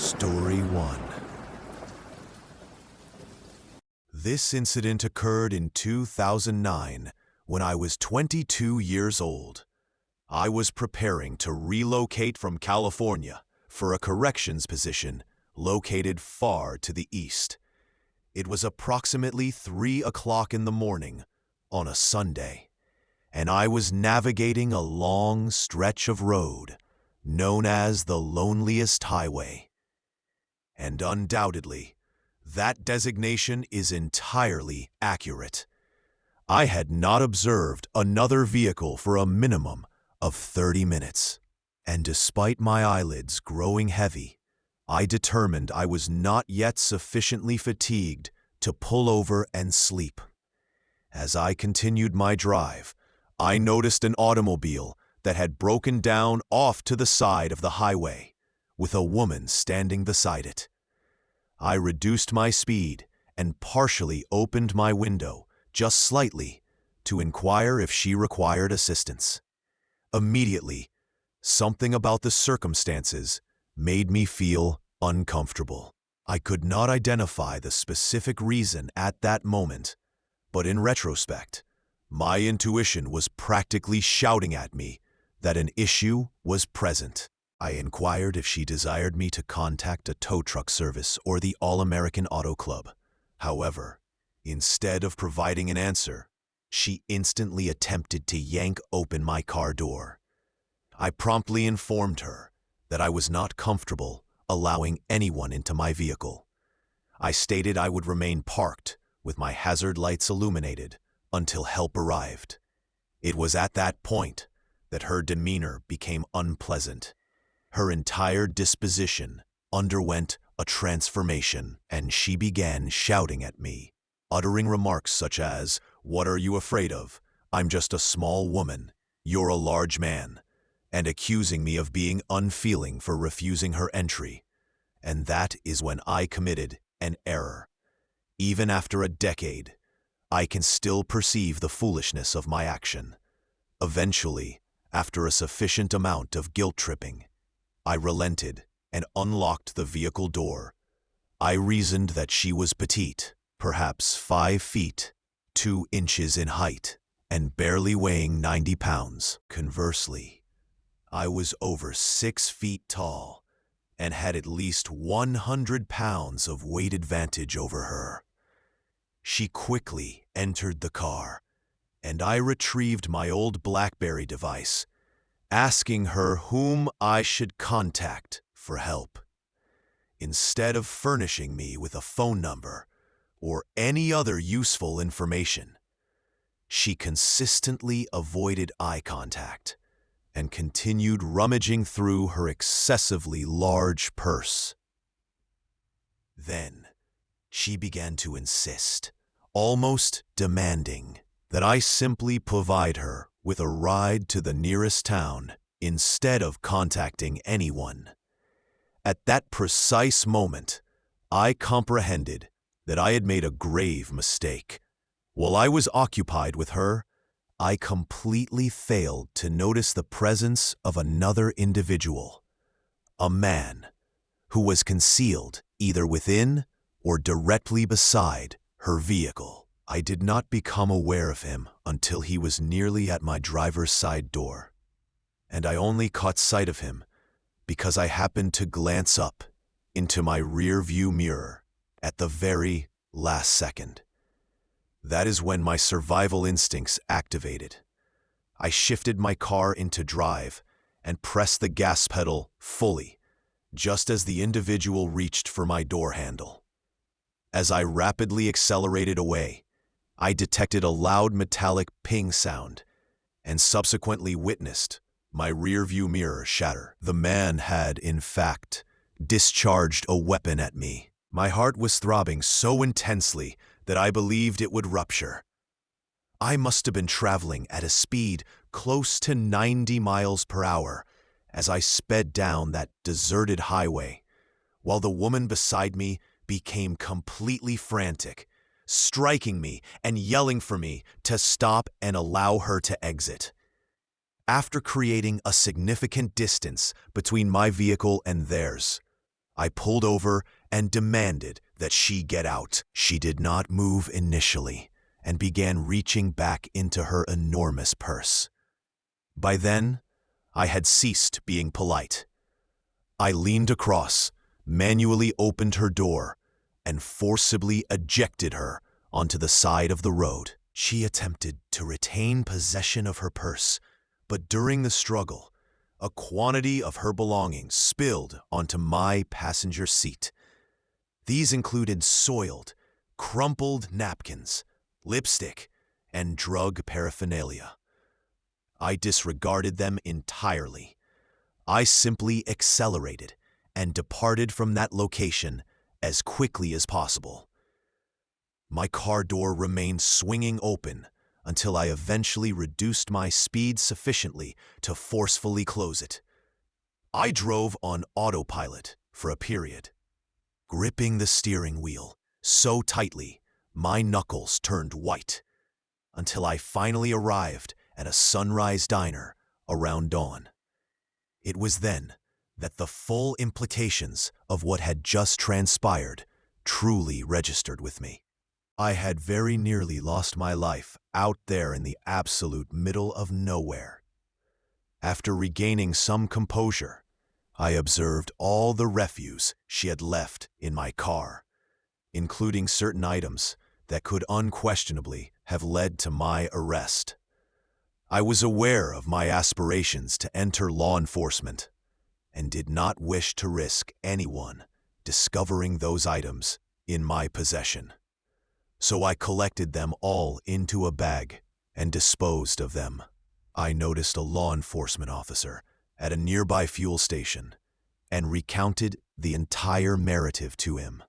Story 1. This incident occurred in 2009 when I was 22 years old. I was preparing to relocate from California for a corrections position located far to the east. It was approximately 3 o'clock in the morning on a Sunday, and I was navigating a long stretch of road known as the loneliest highway. And undoubtedly, that designation is entirely accurate. I had not observed another vehicle for a minimum of 30 minutes, and despite my eyelids growing heavy, I determined I was not yet sufficiently fatigued to pull over and sleep. As I continued my drive, I noticed an automobile that had broken down off to the side of the highway, with a woman standing beside it. I reduced my speed and partially opened my window just slightly to inquire if she required assistance. Immediately, something about the circumstances made me feel uncomfortable. I could not identify the specific reason at that moment, but in retrospect, my intuition was practically shouting at me that an issue was present. I inquired if she desired me to contact a tow truck service or the All-American Auto Club. However, instead of providing an answer, she instantly attempted to yank open my car door. I promptly informed her that I was not comfortable allowing anyone into my vehicle. I stated I would remain parked with my hazard lights illuminated until help arrived. It was at that point that her demeanor became unpleasant. Her entire disposition underwent a transformation, and she began shouting at me, uttering remarks such as, "What are you afraid of? I'm just a small woman. You're a large man," and accusing me of being unfeeling for refusing her entry. And that is when I committed an error. Even after a decade, I can still perceive the foolishness of my action. Eventually, after a sufficient amount of guilt-tripping, I relented and unlocked the vehicle door. I reasoned that she was petite, perhaps 5 feet, 2 inches in height, and barely weighing 90 pounds. Conversely, I was over 6 feet tall and had at least 100 pounds of weight advantage over her. She quickly entered the car, and I retrieved my old BlackBerry device, asking her whom I should contact for help. Instead of furnishing me with a phone number or any other useful information, she consistently avoided eye contact and continued rummaging through her excessively large purse. Then, she began to insist, almost demanding, that I simply provide her with a ride to the nearest town instead of contacting anyone. At that precise moment, I comprehended that I had made a grave mistake. While I was occupied with her, I completely failed to notice the presence of another individual, a man, who was concealed either within or directly beside her vehicle. I did not become aware of him until he was nearly at my driver's side door, and I only caught sight of him because I happened to glance up into my rear-view mirror at the very last second. That is when my survival instincts activated. I shifted my car into drive and pressed the gas pedal fully, just as the individual reached for my door handle. As I rapidly accelerated away, I detected a loud metallic ping sound and subsequently witnessed my rear-view mirror shatter. The man had, in fact, discharged a weapon at me. My heart was throbbing so intensely that I believed it would rupture. I must have been traveling at a speed close to 90 miles per hour as I sped down that deserted highway, while the woman beside me became completely frantic, striking me and yelling for me to stop and allow her to exit. After creating a significant distance between my vehicle and theirs, I pulled over and demanded that she get out. She did not move initially and began reaching back into her enormous purse. By then, I had ceased being polite. I leaned across, manually opened her door, and forcibly ejected her onto the side of the road. She attempted to retain possession of her purse, but during the struggle, a quantity of her belongings spilled onto my passenger seat. These included soiled, crumpled napkins, lipstick, and drug paraphernalia. I disregarded them entirely. I simply accelerated and departed from that location as quickly as possible. My car door remained swinging open until I eventually reduced my speed sufficiently to forcefully close it. I drove on autopilot for a period, gripping the steering wheel so tightly my knuckles turned white, until I finally arrived at a Sunrise Diner around dawn. It was then that the full implications of what had just transpired truly registered with me. I had very nearly lost my life out there in the absolute middle of nowhere. After regaining some composure, I observed all the refuse she had left in my car, including certain items that could unquestionably have led to my arrest. I was aware of my aspirations to enter law enforcement and did not wish to risk anyone discovering those items in my possession. So I collected them all into a bag and disposed of them. I noticed a law enforcement officer at a nearby fuel station and recounted the entire narrative to him.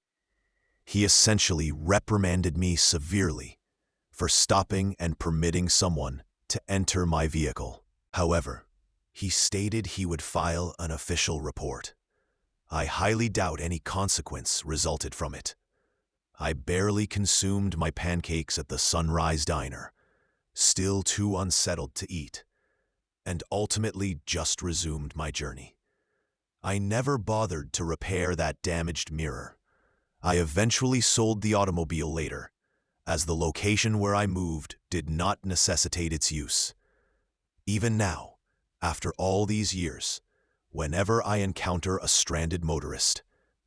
He essentially reprimanded me severely for stopping and permitting someone to enter my vehicle. However, he stated he would file an official report. I highly doubt any consequence resulted from it. I barely consumed my pancakes at the Sunrise Diner, still too unsettled to eat, and ultimately just resumed my journey. I never bothered to repair that damaged mirror. I eventually sold the automobile later, as the location where I moved did not necessitate its use. Even now, after all these years, whenever I encounter a stranded motorist,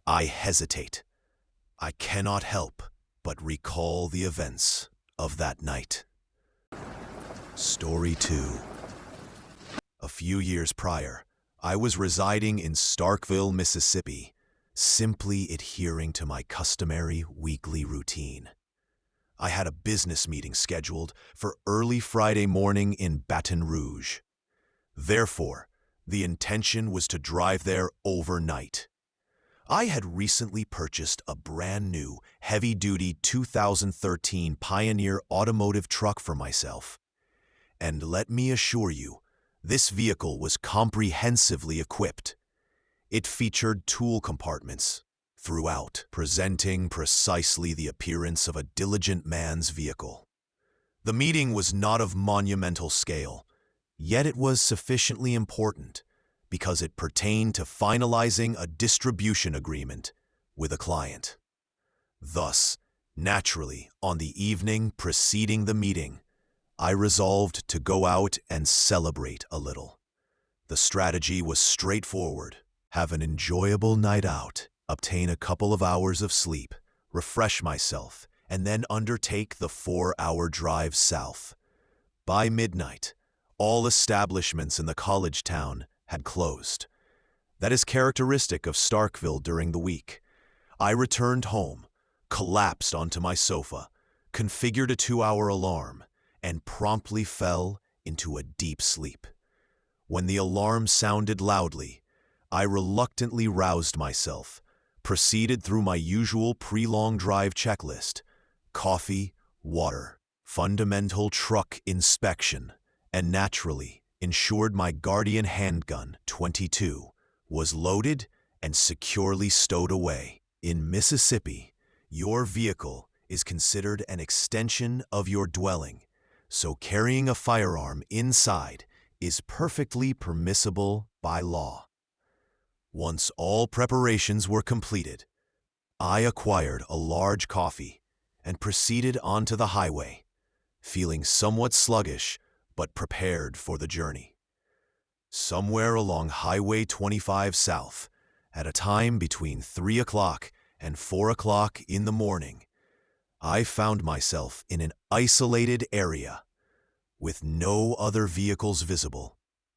I hesitate. I cannot help but recall the events of that night. Story 2. A few years prior, I was residing in Starkville, Mississippi, simply adhering to my customary weekly routine. I had a business meeting scheduled for early Friday morning in Baton Rouge. Therefore, the intention was to drive there overnight. I had recently purchased a brand new, heavy-duty 2013 Pioneer automotive truck for myself. And let me assure you, this vehicle was comprehensively equipped. It featured tool compartments throughout, presenting precisely the appearance of a diligent man's vehicle. The meeting was not of monumental scale, yet it was sufficiently important because it pertained to finalizing a distribution agreement with a client. Thus, naturally, on the evening preceding the meeting, I resolved to go out and celebrate a little. The strategy was straightforward: have an enjoyable night out, obtain a couple of hours of sleep, refresh myself, and then undertake the 4-hour drive south. By midnight, all establishments in the college town had closed. That is characteristic of Starkville during the week. I returned home, collapsed onto my sofa, configured a 2-hour alarm, and promptly fell into a deep sleep. When the alarm sounded loudly, I reluctantly roused myself, proceeded through my usual pre-long drive checklist: coffee, water, fundamental truck inspection, and naturally ensured my Guardian handgun 22 was loaded and securely stowed away. In Mississippi, your vehicle is considered an extension of your dwelling, so carrying a firearm inside is perfectly permissible by law. Once all preparations were completed, I acquired a large coffee and proceeded onto the highway, feeling somewhat sluggish but prepared for the journey. Somewhere along Highway 25 South, at a time between 3 o'clock and 4 o'clock in the morning, I found myself in an isolated area with no other vehicles visible,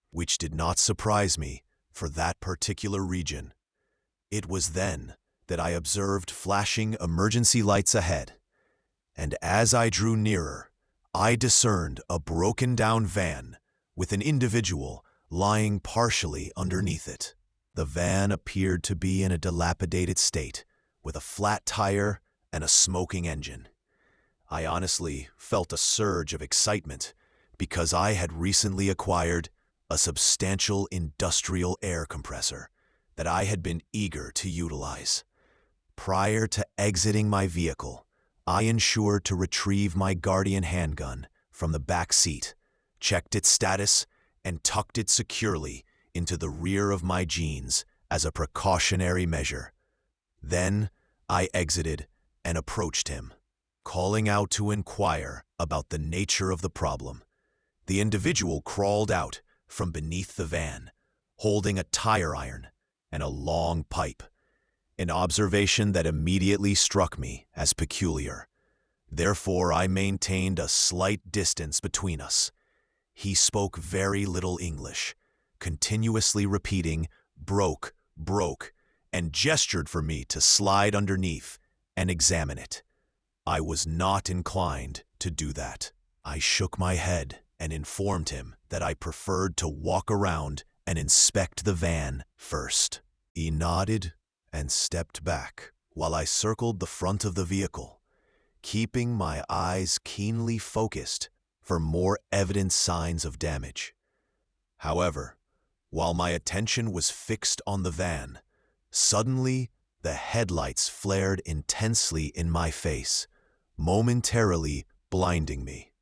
which did not surprise me for that particular region. It was then that I observed flashing emergency lights ahead, and as I drew nearer, I discerned a broken-down van with an individual lying partially underneath it. The van appeared to be in a dilapidated state, with a flat tire and a smoking engine. I honestly felt a surge of excitement because I had recently acquired a substantial industrial air compressor that I had been eager to utilize. Prior to exiting my vehicle, I ensured to retrieve my Guardian handgun from the back seat, checked its status, and tucked it securely into the rear of my jeans as a precautionary measure. Then I exited and approached him, calling out to inquire about the nature of the problem. The individual crawled out from beneath the van, holding a tire iron and a long pipe, an observation that immediately struck me as peculiar. Therefore, I maintained a slight distance between us. He spoke very little English, continuously repeating, "broke, broke," and gestured for me to slide underneath and examine it. I was not inclined to do that. I shook my head and informed him that I preferred to walk around and inspect the van first. He nodded and stepped back while I circled the front of the vehicle, keeping my eyes keenly focused for more evident signs of damage. However, while my attention was fixed on the van, suddenly the headlights flared intensely in my face, momentarily blinding me.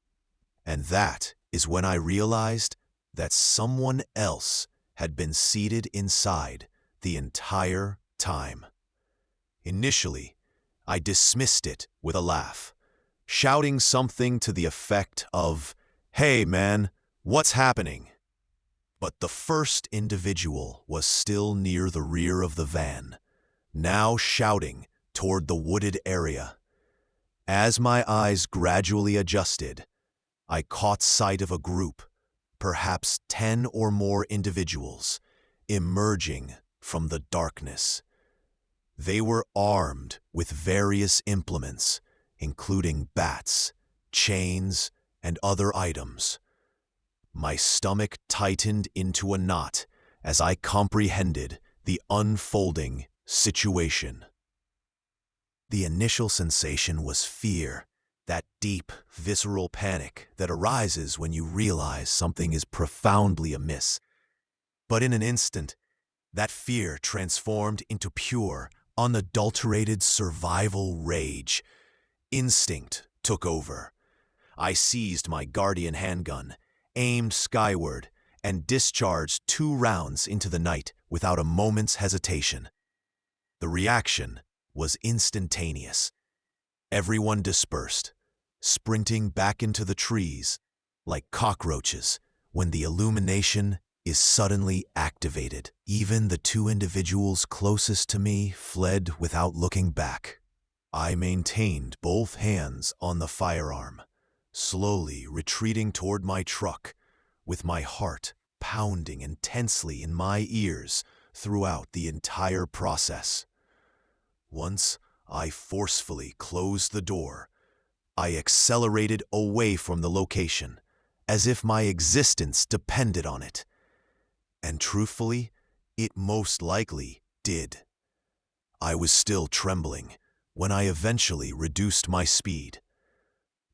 And that is when I realized that someone else had been seated inside the entire time. Initially, I dismissed it with a laugh, shouting something to the effect of, "Hey man, what's happening?" But the first individual was still near the rear of the van, now shouting toward the wooded area. As my eyes gradually adjusted, I caught sight of a group, perhaps 10 or more individuals, emerging from the darkness. They were armed with various implements, including bats, chains, and other items. My stomach tightened into a knot as I comprehended the unfolding situation. The initial sensation was fear, that deep, visceral panic that arises when you realize something is profoundly amiss. But in an instant, that fear transformed into pure, unadulterated survival rage. Instinct took over. I seized my Guardian handgun, aimed skyward, and discharged 2 rounds into the night without a moment's hesitation. The reaction was instantaneous. Everyone dispersed, sprinting back into the trees like cockroaches when the illumination is suddenly activated. Even the 2 individuals closest to me fled without looking back. I maintained both hands on the firearm, slowly retreating toward my truck, with my heart pounding intensely in my ears throughout the entire process. Once I forcefully closed the door, I accelerated away from the location, as if my existence depended on it. And truthfully, it most likely did. I was still trembling when I eventually reduced my speed.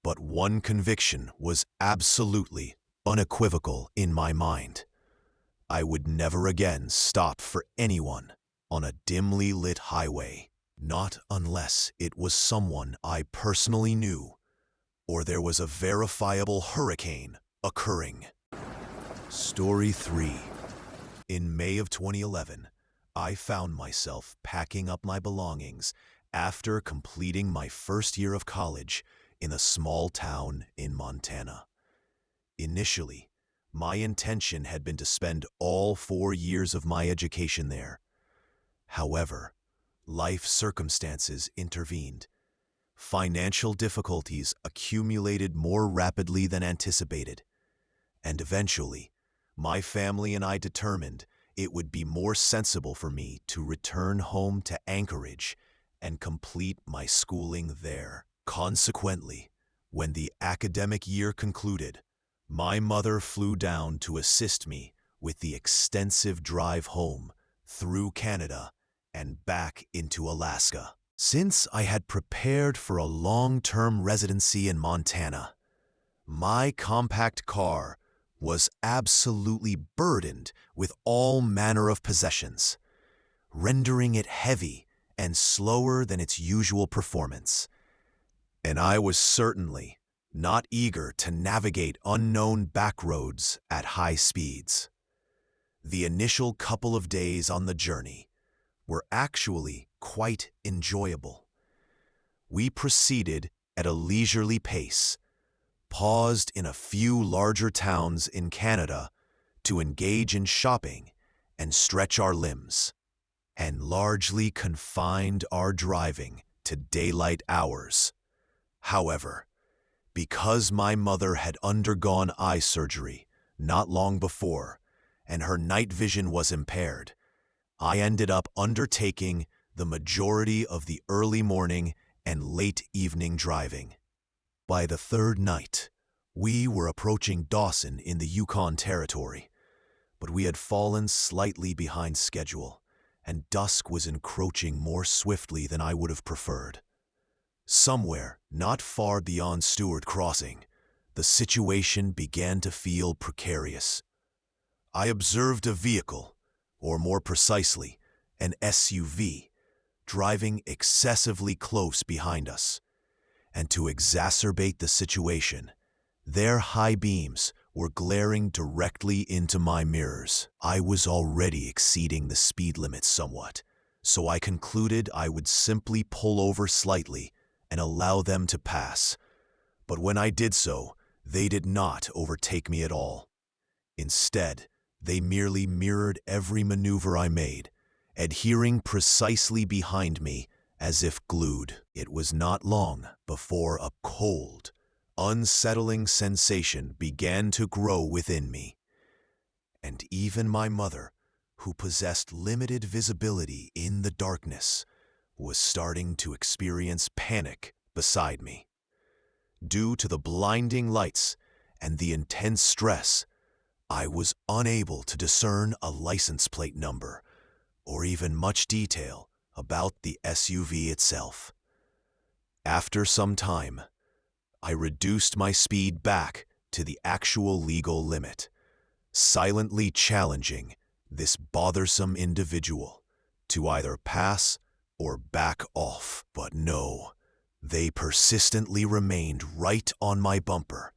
But one conviction was absolutely unequivocal in my mind. I would never again stop for anyone on a dimly lit highway, not unless it was someone I personally knew, or there was a verifiable hurricane occurring. Story 3. In May of 2011, I found myself packing up my belongings after completing my first year of college in a small town in Montana. Initially, my intention had been to spend all 4 years of my education there. However, life circumstances intervened. Financial difficulties accumulated more rapidly than anticipated, and eventually, my family and I determined it would be more sensible for me to return home to Anchorage and complete my schooling there. Consequently, when the academic year concluded, my mother flew down to assist me with the extensive drive home through Canada and back into Alaska. Since I had prepared for a long-term residency in Montana, my compact car was absolutely burdened with all manner of possessions, rendering it heavy and slower than its usual performance. And I was certainly not eager to navigate unknown back roads at high speeds. The initial couple of days on the journey were actually quite enjoyable. We proceeded at a leisurely pace, paused in a few larger towns in Canada to engage in shopping and stretch our limbs, and largely confined our driving to daylight hours. However, because my mother had undergone eye surgery not long before and her night vision was impaired, I ended up undertaking the majority of the early morning and late evening driving. By the third night, we were approaching Dawson in the Yukon Territory, but we had fallen slightly behind schedule, and dusk was encroaching more swiftly than I would have preferred. Somewhere not far beyond Stewart Crossing, the situation began to feel precarious. I observed a vehicle, or more precisely, an SUV, driving excessively close behind us. And to exacerbate the situation, their high beams were glaring directly into my mirrors. I was already exceeding the speed limit somewhat, so I concluded I would simply pull over slightly and allow them to pass. But when I did so, they did not overtake me at all. Instead, they merely mirrored every maneuver I made, adhering precisely behind me as if glued. It was not long before a cold, unsettling sensation began to grow within me. And even my mother, who possessed limited visibility in the darkness, was starting to experience panic beside me. Due to the blinding lights and the intense stress, I was unable to discern a license plate number or even much detail about the SUV itself. After some time, I reduced my speed back to the actual legal limit, silently challenging this bothersome individual to either pass or back off. But no, they persistently remained right on my bumper.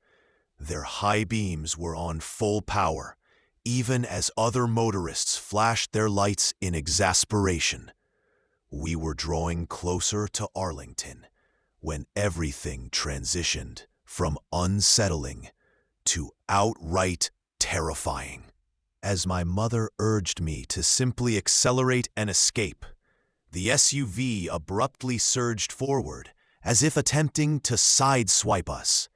Their high beams were on full power, even as other motorists flashed their lights in exasperation. We were drawing closer to Arlington when everything transitioned from unsettling to outright terrifying. As my mother urged me to simply accelerate and escape, the SUV abruptly surged forward as if attempting to sideswipe us,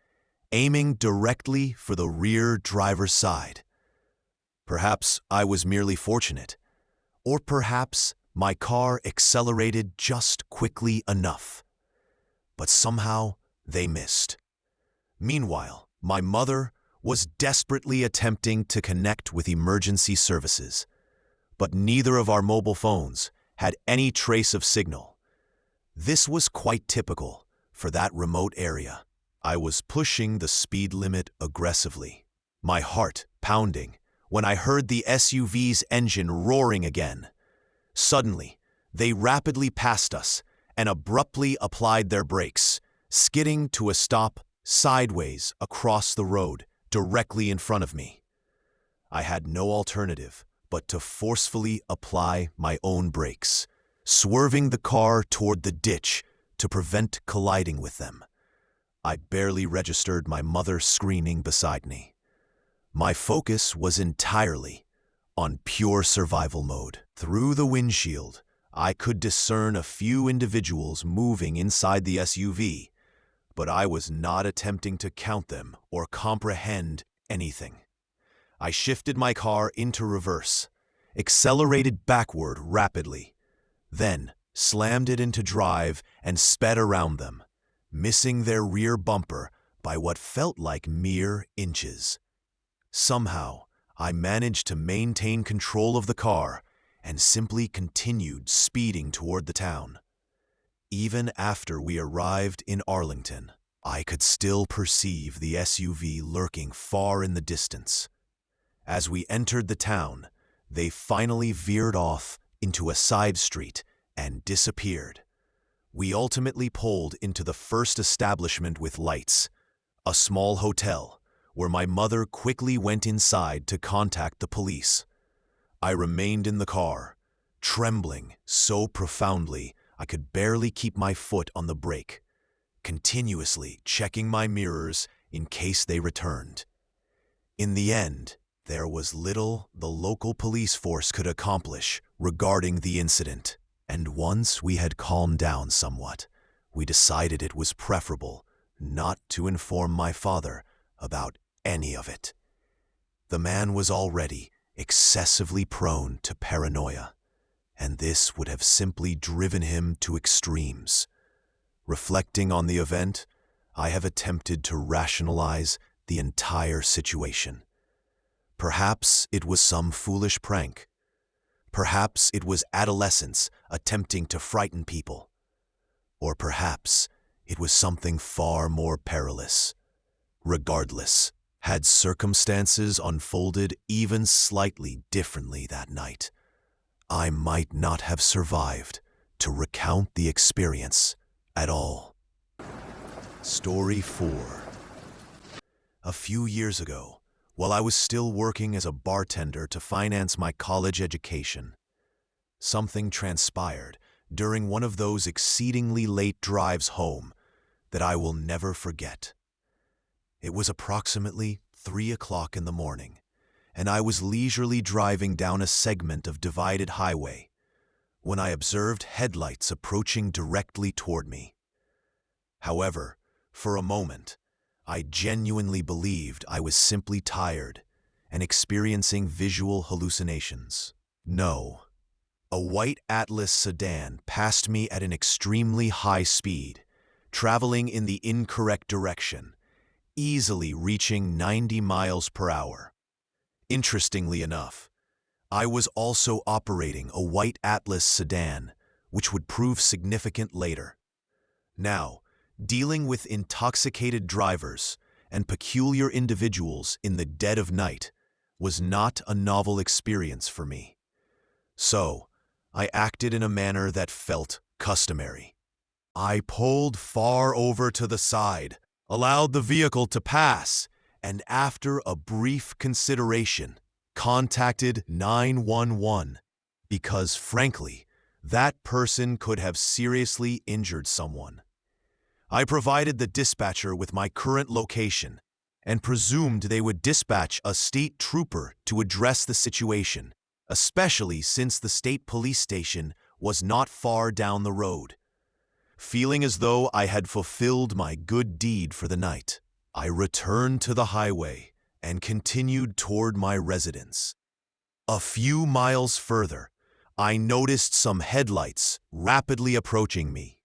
aiming directly for the rear driver's side. Perhaps I was merely fortunate, or perhaps my car accelerated just quickly enough. But somehow they missed. Meanwhile, my mother was desperately attempting to connect with emergency services, but neither of our mobile phones had any trace of signal. This was quite typical for that remote area. I was pushing the speed limit aggressively, my heart pounding, when I heard the SUV's engine roaring again. Suddenly, they rapidly passed us and abruptly applied their brakes, skidding to a stop sideways across the road directly in front of me. I had no alternative but to forcefully apply my own brakes, swerving the car toward the ditch to prevent colliding with them. I barely registered my mother screaming beside me. My focus was entirely on pure survival mode. Through the windshield, I could discern a few individuals moving inside the SUV, but I was not attempting to count them or comprehend anything. I shifted my car into reverse, accelerated backward rapidly, then slammed it into drive and sped around them, missing their rear bumper by what felt like mere inches. Somehow, I managed to maintain control of the car and simply continued speeding toward the town. Even after we arrived in Arlington, I could still perceive the SUV lurking far in the distance. As we entered the town, they finally veered off into a side street and disappeared. We ultimately pulled into the first establishment with lights, a small hotel, where my mother quickly went inside to contact the police. I remained in the car, trembling so profoundly I could barely keep my foot on the brake, continuously checking my mirrors in case they returned. In the end, there was little the local police force could accomplish regarding the incident, and once we had calmed down somewhat, we decided it was preferable not to inform my father about any of it. The man was already excessively prone to paranoia, and this would have simply driven him to extremes. Reflecting on the event, I have attempted to rationalize the entire situation. Perhaps it was some foolish prank. Perhaps it was adolescence attempting to frighten people. Or perhaps it was something far more perilous. Regardless, had circumstances unfolded even slightly differently that night, I might not have survived to recount the experience at all. Story 4. A few years ago, while I was still working as a bartender to finance my college education, something transpired during one of those exceedingly late drives home that I will never forget. It was approximately 3 o'clock in the morning, and I was leisurely driving down a segment of divided highway when I observed headlights approaching directly toward me. However, for a moment, I genuinely believed I was simply tired and experiencing visual hallucinations. No. A white Atlas sedan passed me at an extremely high speed, traveling in the incorrect direction, easily reaching 90 miles per hour. Interestingly enough, I was also operating a white Atlas sedan, which would prove significant later. Now, dealing with intoxicated drivers and peculiar individuals in the dead of night was not a novel experience for me. So, I acted in a manner that felt customary. I pulled far over to the side, allowed the vehicle to pass, and after a brief consideration, contacted 911 because, frankly, that person could have seriously injured someone. I provided the dispatcher with my current location and presumed they would dispatch a state trooper to address the situation, especially since the state police station was not far down the road. Feeling as though I had fulfilled my good deed for the night, I returned to the highway and continued toward my residence. A few miles further, I noticed some headlights rapidly approaching me.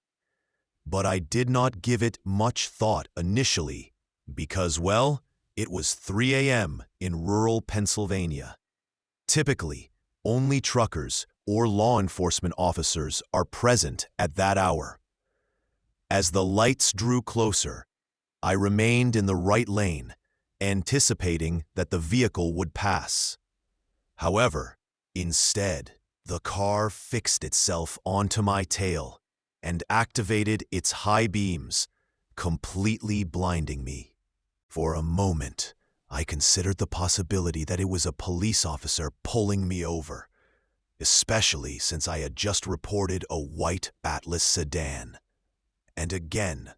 But I did not give it much thought initially because, well, it was 3 a.m. in rural Pennsylvania. Typically, only truckers or law enforcement officers are present at that hour. As the lights drew closer, I remained in the right lane, anticipating that the vehicle would pass. However, instead, the car fixed itself onto my tail and activated its high beams, completely blinding me. For a moment, I considered the possibility that it was a police officer pulling me over, especially since I had just reported a white Atlas sedan. And again,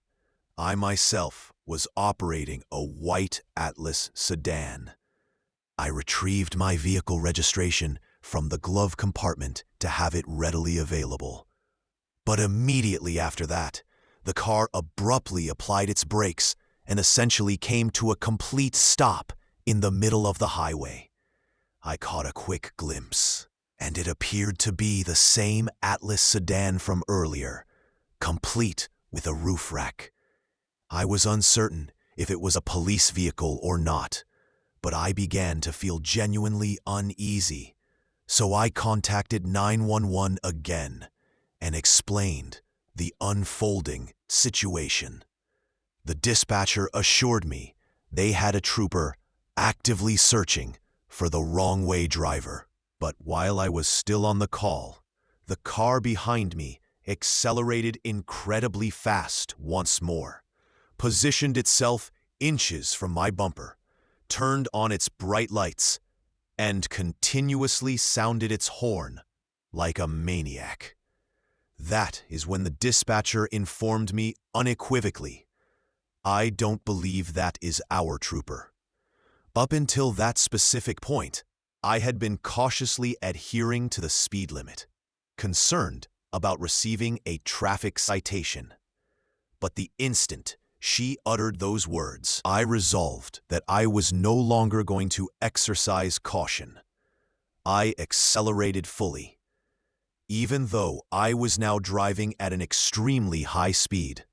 I myself was operating a white Atlas sedan. I retrieved my vehicle registration from the glove compartment to have it readily available. But immediately after that, the car abruptly applied its brakes and essentially came to a complete stop in the middle of the highway. I caught a quick glimpse, and it appeared to be the same Atlas sedan from earlier, complete with a roof rack. I was uncertain if it was a police vehicle or not, but I began to feel genuinely uneasy, so I contacted 911 again and explained the unfolding situation. The dispatcher assured me they had a trooper actively searching for the wrong-way driver. But while I was still on the call, the car behind me accelerated incredibly fast once more, positioned itself inches from my bumper, turned on its bright lights, and continuously sounded its horn like a maniac. That is when the dispatcher informed me unequivocally, "I don't believe that is our trooper." Up until that specific point, I had been cautiously adhering to the speed limit, concerned about receiving a traffic citation. But the instant she uttered those words, I resolved that I was no longer going to exercise caution. I accelerated fully. Even though I was now driving at an extremely high speed,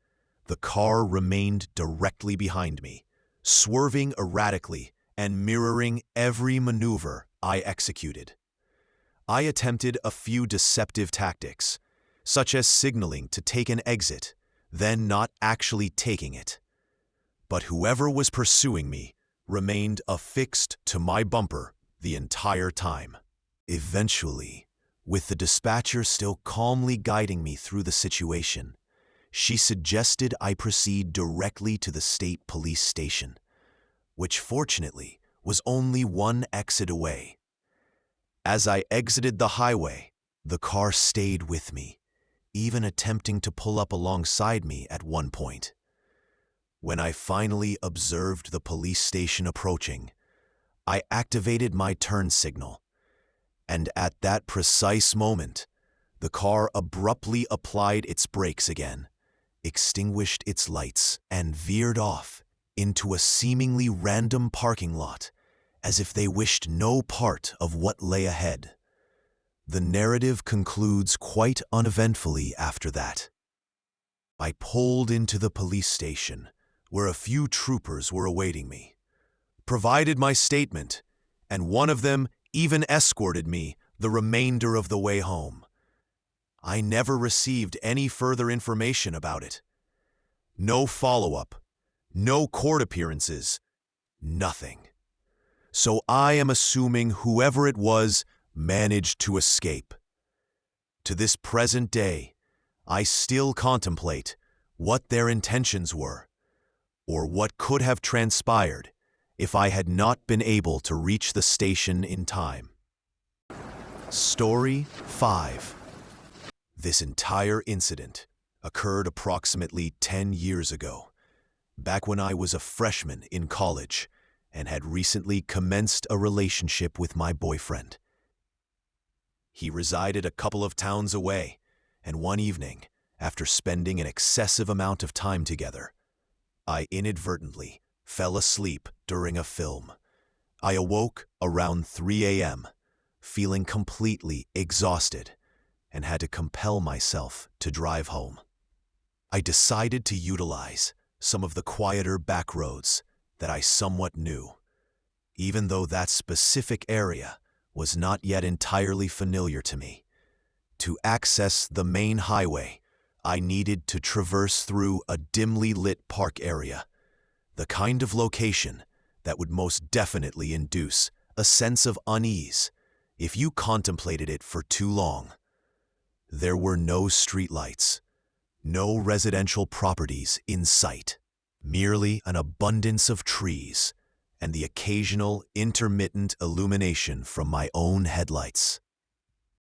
the car remained directly behind me, swerving erratically and mirroring every maneuver I executed. I attempted a few deceptive tactics, such as signaling to take an exit, then not actually taking it. But whoever was pursuing me remained affixed to my bumper the entire time. Eventually, with the dispatcher still calmly guiding me through the situation, she suggested I proceed directly to the state police station, which fortunately was only one exit away. As I exited the highway, the car stayed with me, even attempting to pull up alongside me at one point. When I finally observed the police station approaching, I activated my turn signal, and at that precise moment, the car abruptly applied its brakes again, extinguished its lights, and veered off into a seemingly random parking lot, as if they wished no part of what lay ahead. The narrative concludes quite uneventfully after that. I pulled into the police station, where a few troopers were awaiting me, provided my statement, and one of them even escorted me the remainder of the way home. I never received any further information about it. No follow-up, no court appearances, nothing. So I am assuming whoever it was managed to escape. To this present day, I still contemplate what their intentions were, or what could have transpired if I had not been able to reach the station in time. Story 5. This entire incident occurred approximately 10 years ago, back when I was a freshman in college and had recently commenced a relationship with my boyfriend. He resided a couple of towns away, and one evening, after spending an excessive amount of time together, I inadvertently fell asleep during a film. I awoke around 3 a.m., feeling completely exhausted, and had to compel myself to drive home. I decided to utilize some of the quieter back roads that I somewhat knew, even though that specific area was not yet entirely familiar to me. To access the main highway, I needed to traverse through a dimly lit park area, the kind of location that would most definitely induce a sense of unease if you contemplated it for too long. There were no streetlights, no residential properties in sight, merely an abundance of trees and the occasional intermittent illumination from my own headlights.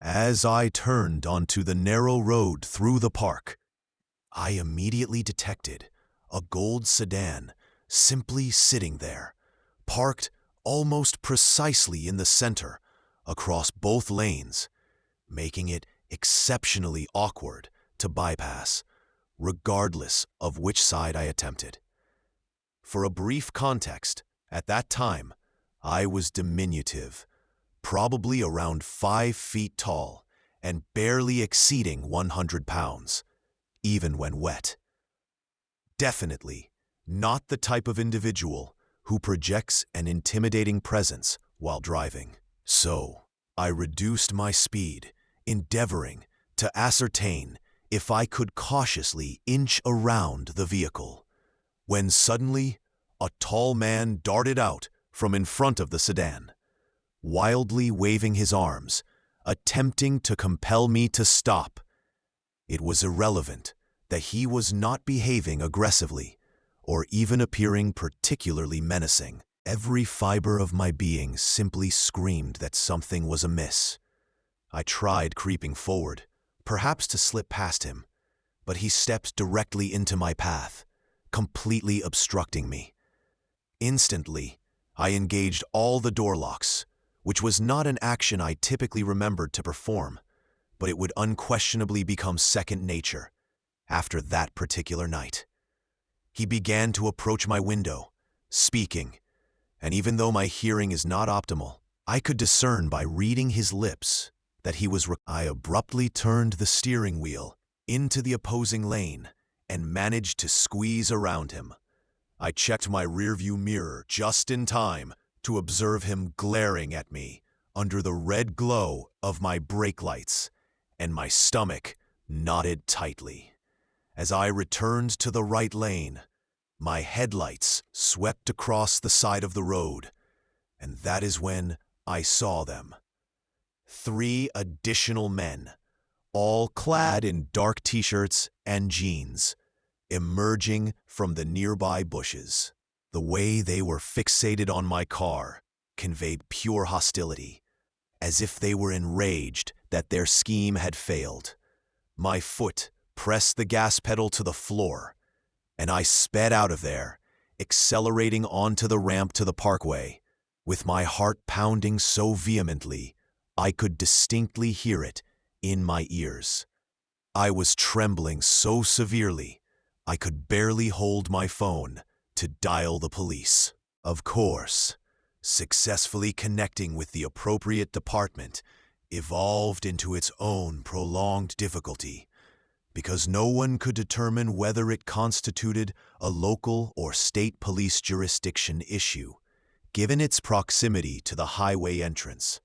As I turned onto the narrow road through the park, I immediately detected a gold sedan simply sitting there, parked almost precisely in the center, across both lanes, making it exceptionally awkward to bypass, regardless of which side I attempted. For a brief context, at that time, I was diminutive, probably around 5 feet tall and barely exceeding 100 pounds, even when wet. Definitely not the type of individual who projects an intimidating presence while driving. So, I reduced my speed, endeavoring to ascertain if I could cautiously inch around the vehicle, when suddenly a tall man darted out from in front of the sedan, wildly waving his arms, attempting to compel me to stop. It was irrelevant that he was not behaving aggressively or even appearing particularly menacing. Every fiber of my being simply screamed that something was amiss. I tried creeping forward, perhaps to slip past him, but he stepped directly into my path, completely obstructing me. Instantly, I engaged all the door locks, which was not an action I typically remembered to perform, but it would unquestionably become second nature after that particular night. He began to approach my window, speaking, and even though my hearing is not optimal, I could discern by reading his lips that he was. I abruptly turned the steering wheel into the opposing lane and managed to squeeze around him. I checked my rearview mirror just in time to observe him glaring at me under the red glow of my brake lights, and my stomach knotted tightly. As I returned to the right lane, my headlights swept across the side of the road, and that is when I saw them. 3 additional men, all clad in dark t-shirts and jeans, emerging from the nearby bushes. The way they were fixated on my car conveyed pure hostility, as if they were enraged that their scheme had failed. My foot pressed the gas pedal to the floor, and I sped out of there, accelerating onto the ramp to the parkway, with my heart pounding so vehemently I could distinctly hear it in my ears. I was trembling so severely I could barely hold my phone to dial the police. Of course, successfully connecting with the appropriate department evolved into its own prolonged difficulty, because no one could determine whether it constituted a local or state police jurisdiction issue, given its proximity to the highway entrance.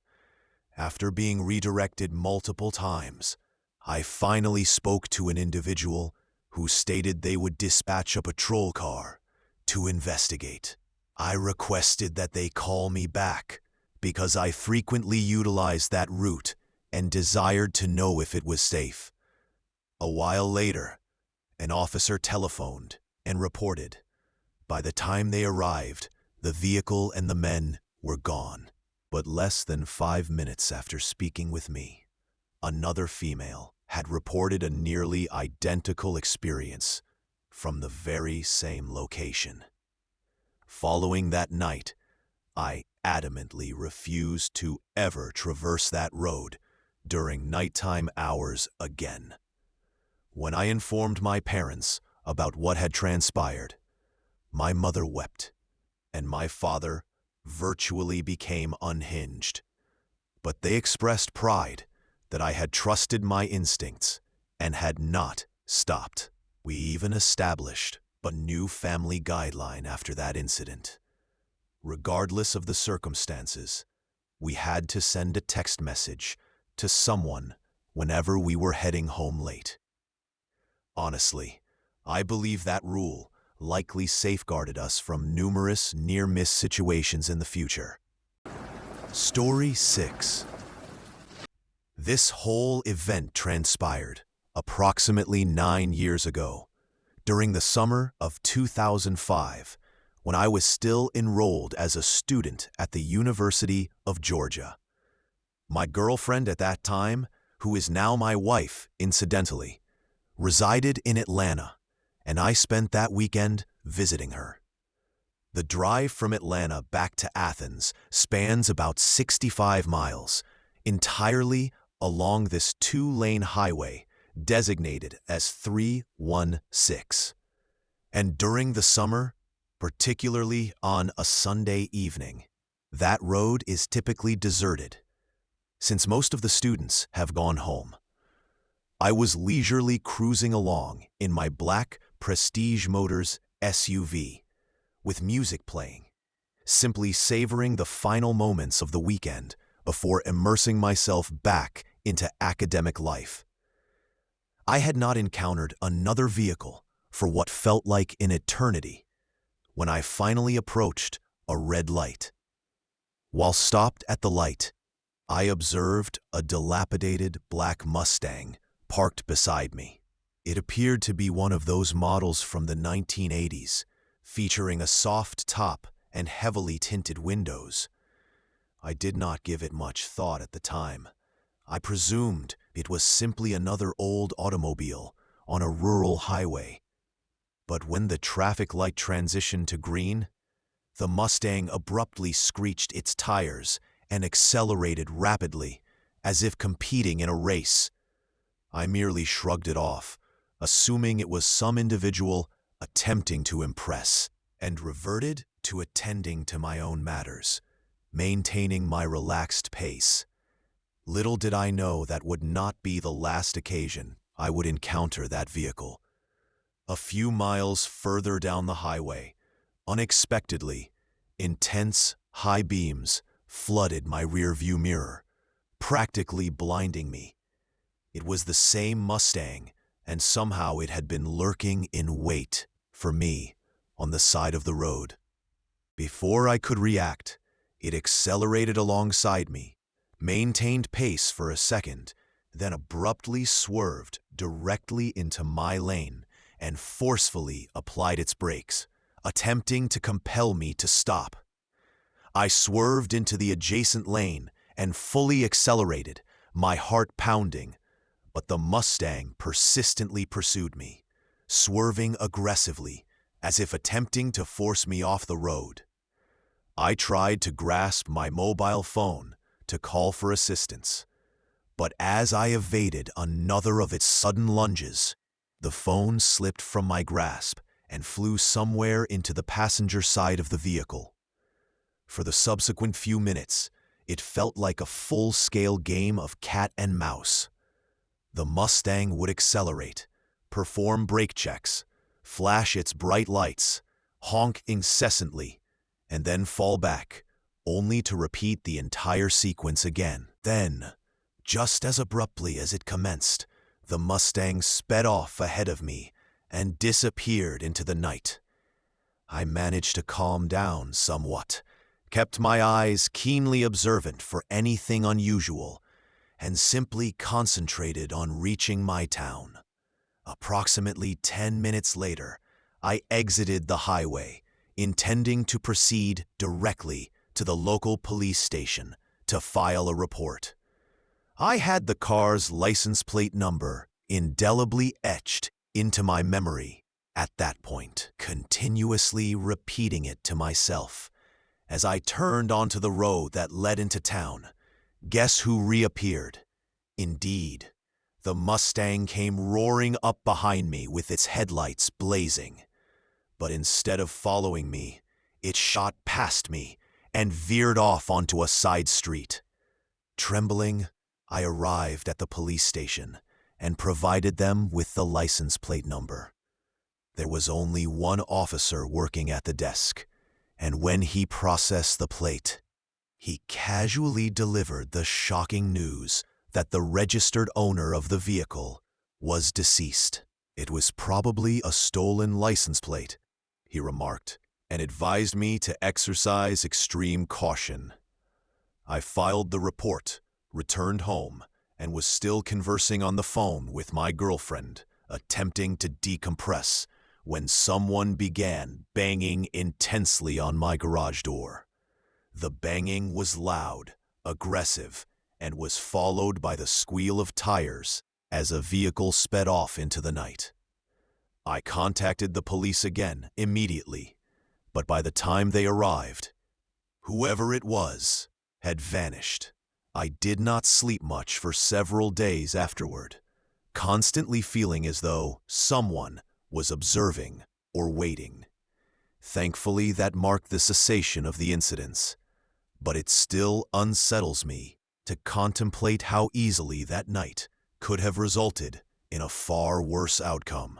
After being redirected multiple times, I finally spoke to an individual who stated they would dispatch a patrol car to investigate. I requested that they call me back because I frequently utilized that route and desired to know if it was safe. A while later, an officer telephoned and reported. By the time they arrived, the vehicle and the men were gone. But less than 5 minutes after speaking with me, another female had reported a nearly identical experience from the very same location. Following that night, I adamantly refused to ever traverse that road during nighttime hours again. When I informed my parents about what had transpired, my mother wept, and my father virtually became unhinged. But they expressed pride that I had trusted my instincts and had not stopped. We even established a new family guideline after that incident. Regardless of the circumstances, we had to send a text message to someone whenever we were heading home late. Honestly, I believe that rule likely safeguarded us from numerous near-miss situations in the future. Story 6. This whole event transpired approximately 9 years ago, during the summer of 2005, when I was still enrolled as a student at the University of Georgia. My girlfriend at that time, who is now my wife, incidentally, resided in Atlanta, and I spent that weekend visiting her. The drive from Atlanta back to Athens spans about 65 miles, entirely along this two-lane highway designated as 316. And during the summer, particularly on a Sunday evening, that road is typically deserted, since most of the students have gone home. I was leisurely cruising along in my black Prestige Motors SUV, with music playing, simply savoring the final moments of the weekend before immersing myself back into academic life. I had not encountered another vehicle for what felt like an eternity when I finally approached a red light. While stopped at the light, I observed a dilapidated black Mustang parked beside me. It appeared to be one of those models from the 1980s, featuring a soft top and heavily tinted windows. I did not give it much thought at the time. I presumed it was simply another old automobile on a rural highway. But when the traffic light transitioned to green, the Mustang abruptly screeched its tires and accelerated rapidly, as if competing in a race. I merely shrugged it off, assuming it was some individual attempting to impress, and reverted to attending to my own matters, maintaining my relaxed pace. Little did I know that would not be the last occasion I would encounter that vehicle. A few miles further down the highway, unexpectedly, intense high beams flooded my rearview mirror, practically blinding me. It was the same Mustang, and somehow it had been lurking in wait for me on the side of the road. Before I could react, it accelerated alongside me, maintained pace for a second, then abruptly swerved directly into my lane and forcefully applied its brakes, attempting to compel me to stop. I swerved into the adjacent lane and fully accelerated, my heart pounding, but the Mustang persistently pursued me, swerving aggressively, as if attempting to force me off the road. I tried to grasp my mobile phone to call for assistance, but as I evaded another of its sudden lunges, the phone slipped from my grasp and flew somewhere into the passenger side of the vehicle. For the subsequent few minutes, it felt like a full-scale game of cat and mouse. The Mustang would accelerate, perform brake checks, flash its bright lights, honk incessantly, and then fall back, only to repeat the entire sequence again. Then, just as abruptly as it commenced, the Mustang sped off ahead of me and disappeared into the night. I managed to calm down somewhat, kept my eyes keenly observant for anything unusual, and simply concentrated on reaching my town. Approximately 10 minutes later, I exited the highway, intending to proceed directly to the local police station to file a report. I had the car's license plate number indelibly etched into my memory at that point, continuously repeating it to myself. As I turned onto the road that led into town, guess who reappeared? Indeed, the Mustang came roaring up behind me with its headlights blazing. But instead of following me, it shot past me and veered off onto a side street. Trembling, I arrived at the police station and provided them with the license plate number. There was only one officer working at the desk, and when he processed the plate, he casually delivered the shocking news that the registered owner of the vehicle was deceased. It was probably a stolen license plate, he remarked, and advised me to exercise extreme caution. I filed the report, returned home, and was still conversing on the phone with my girlfriend, attempting to decompress, when someone began banging intensely on my garage door. The banging was loud, aggressive, and was followed by the squeal of tires as a vehicle sped off into the night. I contacted the police again immediately, but by the time they arrived, whoever it was had vanished. I did not sleep much for several days afterward, constantly feeling as though someone was observing or waiting. Thankfully, that marked the cessation of the incidents, but it still unsettles me to contemplate how easily that night could have resulted in a far worse outcome.